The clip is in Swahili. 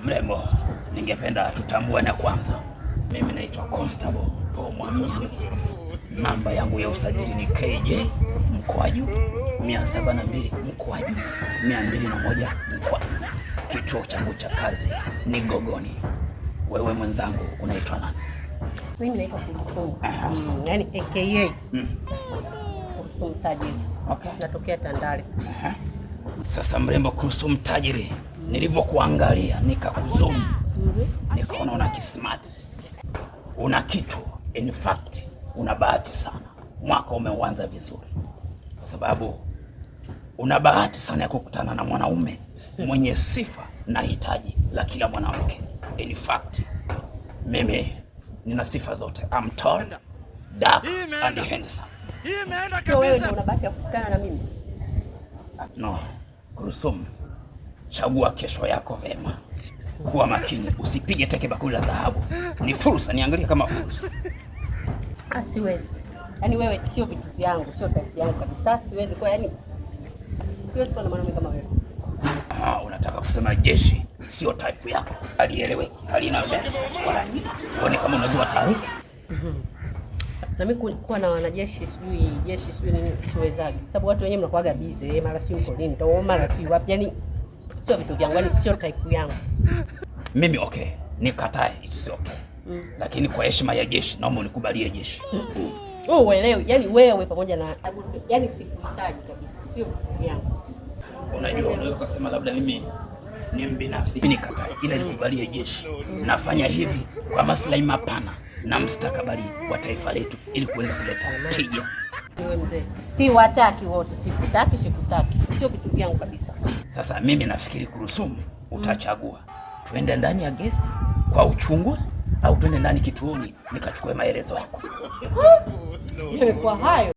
Mrembo, ningependa tutambuane kwanza. Mimi naitwa Constable Paul Mwamini. Namba yangu ya usajili ni KJ mkwaju 702 mkwaju 201 mkwaju. Kituo changu cha kazi ni Gogoni. Wewe mwenzangu unaitwa nani? Mimi naitwa Kulthum. Yaani AKA Kulthum Tajiri. Okay. Natokea Tandale. Sasa mrembo Kulthum Tajiri, nilivyokuangalia nikakuzoom. Nikaona una kismart. Una kitu. In fact, una bahati sana. Mwaka umeuanza vizuri. Kwa sababu una bahati sana ya kukutana na mwanaume mwenye sifa na hitaji la kila mwanamke. In fact, mimi nina sifa zote. I'm tall, dark and handsome. Sio wewe ndio una bahati ya kukutana na mimi? No, Kulthum, chagua kesho yako vema. Kuwa makini, usipige teke bakuli la dhahabu. Ni fursa, niangalie kama fursa. Siwezi. Yaani wewe sio vitu vyangu, sio type yangu kabisa. Siwezi kwa siwezi kuwa na mwanaume kama wewe. Unataka kusema jeshi sio type yako? Alieleweki, halina mbele wala nyuma. Uone kama unazua taharuki. Na mimi kuwa na wanajeshi sijui nini siwezaje. Sababu watu wenyewe mnakuaga busy, mara si uko nini, ndio mara si wapi. Yaani sio vitu vyangu, yaani sio type yangu. Mimi okay, nikatae, it's okay. Lakini kwa heshima ya jeshi naomba unikubalie jeshi. Uelewi, yaani wewe pamoja na yaani sikuhitaji kabisa, sio vitu vyangu. Unajua, unaweza kusema labda mimi ni mbinafsi. Mimi nikatae, ila nikubalie jeshi. Nafanya hivi kwa maslahi mapana na mustakabali wa taifa letu ili kuweza kuleta tija. Wewe mzee, si wataki wote, sikutaki, sio vitu vyangu kabisa. Sasa mimi nafikiri Kulthum utachagua. Tuende ndani ya guest kwa uchunguzi au tuende ndani kituoni nikachukue maelezo yako. Kwa hayo